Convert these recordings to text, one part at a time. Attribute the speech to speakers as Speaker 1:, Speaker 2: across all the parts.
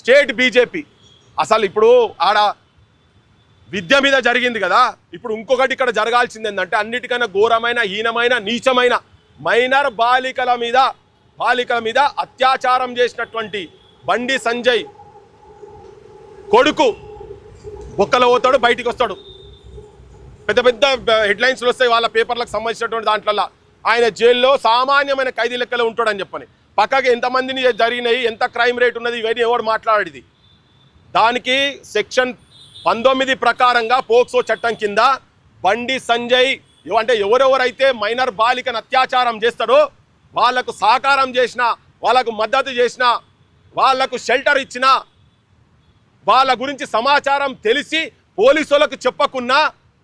Speaker 1: State BJP అసలు ఇప్పుడు ఆడ విద్య మీద జరిగింది కదా, ఇప్పుడు ఇంకొకటి ఇక్కడ జరగాల్సింది ఏంటంటే అన్నిటికన్నా ఘోరమైన హీనమైన నీచమైన మైనర్ బాలికల మీద అత్యాచారం చేసినటువంటి బండి సంజయ్ కొడుకు బొక్కలో పోతాడు, బయటికి వస్తాడు. పెద్ద పెద్ద హెడ్లైన్స్లు వస్తాయి వాళ్ళ పేపర్లకు సంబంధించినటువంటి దాంట్లో. ఆయన జైల్లో సామాన్యమైన ఖైదీ లెక్కలో ఉంటాడని చెప్పని. పక్కకి ఎంతమందిని జరిగినాయి, ఎంత క్రైమ్ రేట్ ఉన్నది, ఇవన్నీ ఎవరు మాట్లాడేది. దానికి సెక్షన్ 19 ప్రకారంగా పోక్సో చట్టం కింద బండి సంజయ్ అంటే ఎవరెవరైతే మైనర్ బాలికను అత్యాచారం చేస్తాడో వాళ్లకు సహకారం చేసినా, వాళ్ళకు మద్దతు చేసినా, వాళ్లకు షెల్టర్ ఇచ్చినా, వాళ్ళ గురించి సమాచారం తెలిసి పోలీసులకు చెప్పకున్నా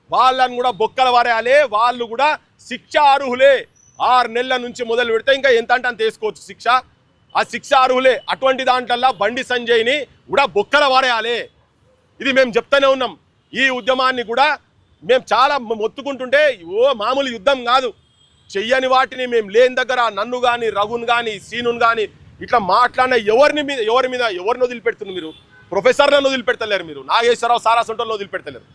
Speaker 1: వాళ్ళని కూడా బొక్కల వారేయాలి. వాళ్ళు కూడా శిక్ష అర్హులే. 6 నెలల నుంచి మొదలు పెడితే ఇంకా ఎంత అంటే అంత వేసుకోవచ్చు శిక్ష. ఆ శిక్ష అర్హులే. అటువంటి దాంట్లో బండి సంజయ్ని కూడా బొక్కల వారేయాలి. ఇది మేము చెప్తూనే ఉన్నాం. ఈ ఉద్యమాన్ని కూడా మేము చాలా మొత్తుకుంటుంటే మామూలు యుద్ధం కాదు. చెయ్యని వాటిని మేము లేని దగ్గర నన్ను కానీ, రఘుని కానీ, సీనుని కానీ ఇట్లా మాట్లాడిన ఎవరిని వదిలిపెడుతున్నారు మీరు? ప్రొఫెసర్లను వదిలిపెడతలేరు మీరు, నాగేశ్వరరావు సారాసంటోళ్ళని వదిలిపెడతలేరు.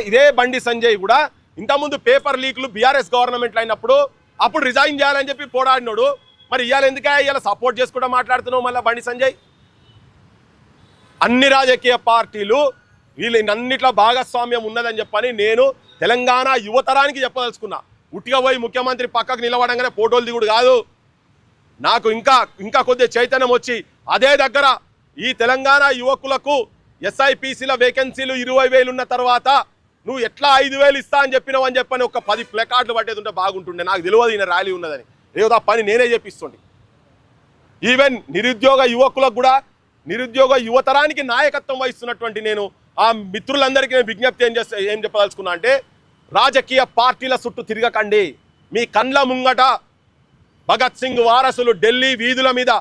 Speaker 1: ఇదే బండి సంజయ్ కూడా ఇంతకుముందు పేపర్ లీక్లు బీఆర్ఎస్ గవర్నమెంట్లో అయినప్పుడు అప్పుడు రిజైన్ చేయాలని చెప్పి పోరాడినాడు. మరి ఇవాళ ఎందుకే ఇవాళ సపోర్ట్ చేసుకుంటూ మాట్లాడుతున్నావు మళ్ళీ బండి సంజయ్? అన్ని రాజకీయ పార్టీలు వీళ్ళన్నిట్లో భాగస్వామ్యం ఉన్నదని చెప్పని నేను తెలంగాణ యువతరానికి చెప్పదలుచుకున్నా. ఉట్టిగా పోయి ముఖ్యమంత్రి పక్కకు నిలబడంగానే ఫోటోలు దిగుడు కాదు. నాకు ఇంకా కొద్దిగా చైతన్యం వచ్చి అదే దగ్గర ఈ తెలంగాణ యువకులకు ఎస్ఐపిసిల వేకెన్సీలు 20,000 ఉన్న తర్వాత నువ్వు ఎట్లా 5,000 ఇస్తా అని చెప్పని ఒక 10 ప్లకార్డులు పట్టేది ఉంటే బాగుంటుండే. నాకు తెలియదు ఈయన ర్యాలీ ఉన్నదని. ఏదో ఆ పని నేనే చేపిస్తుండే. ఈవెన్ నిరుద్యోగ యువకులకు కూడా నిరుద్యోగ యువతరానికి నాయకత్వం వహిస్తున్నటువంటి నేను ఆ మిత్రులందరికీ నేను విజ్ఞప్తి ఏం చెప్పదలుచుకున్నా అంటే రాజకీయ పార్టీల చుట్టూ తిరగకండి. మీ కండ్ల ముంగట భగత్ సింగ్ వారసులు ఢిల్లీ వీధుల మీద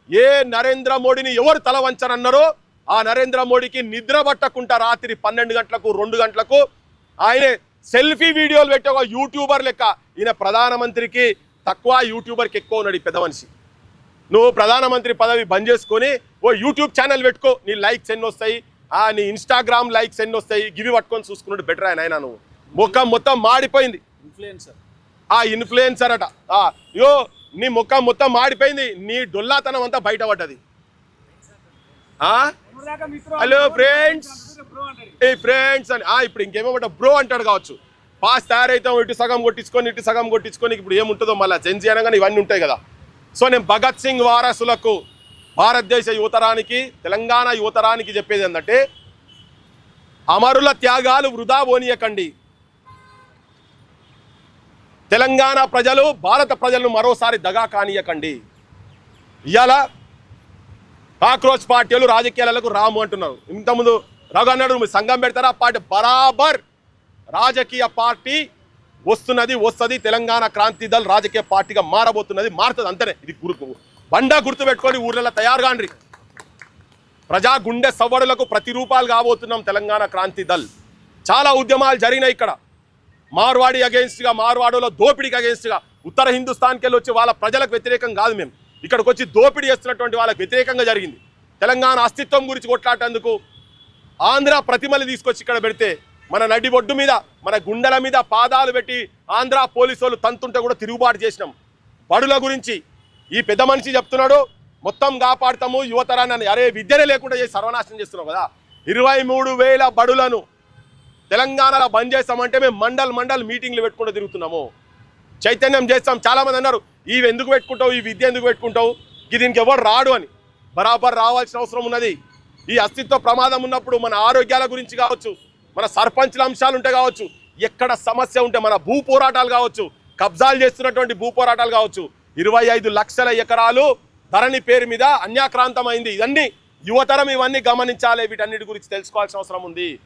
Speaker 1: ఏ నరేంద్ర మోడీని ఎవరు తల వంచరన్నారో ఆ నరేంద్ర మోడీకి నిద్ర పట్టకుండా రాత్రి 12 గంటలకు 2 గంటలకు ఆయనే సెల్ఫీ వీడియోలు పెట్టే ఒక యూట్యూబర్ లెక్క. ఈయన ప్రధానమంత్రికి తక్కువ, యూట్యూబర్కి ఎక్కువ ఉన్నాడు ఈ పెద్ద మనిషి. నువ్వు ప్రధానమంత్రి పదవి బంద్ చేసుకొని ఓ యూట్యూబ్ ఛానల్ పెట్టుకో, నీ లైక్స్ ఎన్ని వస్తాయి, నీ ఇన్స్టాగ్రామ్ లైక్స్ ఎన్ని వస్తాయి, గివి పట్టుకొని చూసుకున్నాడు బెటర్ ఆయన. నువ్వు ముఖం మొత్తం మాడిపోయింది. ఇన్ఫ్లుయెన్సర్ అట. నీ ముఖం మొత్తం మాడిపోయింది. నీ డొల్లాతనం అంతా బయటపడ్డది. హలో ఫ్రెండ్స్, ఏ ఫ్రెండ్స్ అని ఇప్పుడు ఇంకేమో బ్రో అంటాడు కావచ్చు. పాస్ తయారైతాం, ఇటు సగం కొట్టించుకొని ఇప్పుడు ఏముంటుందో మళ్ళీ జెన్సీ అనగానే ఇవన్నీ ఉంటాయి కదా. సో నేను భగత్ సింగ్ వారసులకు, భారతదేశ యువతరానికి, తెలంగాణ యువతరానికి చెప్పేది ఏంటంటే అమరుల త్యాగాలు వృధా పోనీయకండి. తెలంగాణ ప్రజలు, భారత ప్రజలను మరోసారి దగా కానీయకండి. ఇవాళ కాక్రోచ్ పార్టీలు రాజకీయాలకు రాము అంటున్నారు. ఇంతకుముందు రఘు అన్నాడు మీరు సంఘం పెడతారా? పార్టీ బరాబర్ రాజకీయ పార్టీ వస్తుంది. తెలంగాణ క్రాంతి దళ్ రాజకీయ పార్టీగా మారబోతున్నది, మారుతుంది అంతనే. ఇది బండా గుర్తు పెట్టుకొని ఊర్లలో తయారు కాండ్రి. ప్రజా గుండె సవ్వడులకు ప్రతిరూపాలు కాబోతున్నాం తెలంగాణ క్రాంతి దళ్. చాలా ఉద్యమాలు జరిగినాయి ఇక్కడ. మార్వాడి అగేన్స్ట్గా, మార్వాడోలో దోపిడీకి అగేన్స్ట్గా ఉత్తర హిందుస్థాన్కి వెళ్ళి వచ్చి వాళ్ళ ప్రజలకు వ్యతిరేకం కాదు, మేము ఇక్కడికి వచ్చి దోపిడీ చేస్తున్నటువంటి వాళ్ళకి వ్యతిరేకంగా జరిగింది. తెలంగాణ అస్తిత్వం గురించి కొట్లాటేందుకు ఆంధ్ర ప్రతిమలు తీసుకొచ్చి ఇక్కడ పెడితే మన నడిబొడ్డు మీద, మన గుండెల మీద పాదాలు పెట్టి ఆంధ్ర పోలీసు వాళ్ళు తంతుంటే కూడా తిరుగుబాటు చేసినాం. బడుల గురించి ఈ పెద్ద మనిషి చెప్తున్నాడు, మొత్తం కాపాడుతాము యువతరాన్ని. అరే విద్యనే లేకుండా చేసి సర్వనాశనం చేస్తున్నావు కదా. 23,000 బడులను తెలంగాణలో బంద్ చేస్తామంటే మేము మండల్ మీటింగ్లు పెట్టుకుంటూ తిరుగుతున్నాము, చైతన్యం చేస్తాం. చాలామంది అన్నారు ఇవి ఎందుకు పెట్టుకుంటావు, ఈ విద్య ఎందుకు పెట్టుకుంటావు, దీనికి ఎవరు రాడు అని. బరాబర్ రావాల్సిన అవసరం ఉన్నది. ఈ అస్తిత్వ ప్రమాదం ఉన్నప్పుడు మన ఆరోగ్యాల గురించి కావచ్చు, మన సర్పంచ్ల అంశాలు ఉంటే కావచ్చు, ఎక్కడ సమస్య ఉంటే మన భూ పోరాటాలు కావచ్చు, కబ్జాలు చేస్తున్నటువంటి భూ పోరాటాలు కావచ్చు, 25 లక్షల ఎకరాలు ధరణి పేరు మీద అన్యాక్రాంతమైంది. ఇవన్నీ యువతరం ఇవన్నీ గమనించాలి, వీటన్నిటి గురించి తెలుసుకోవాల్సిన అవసరం ఉంది.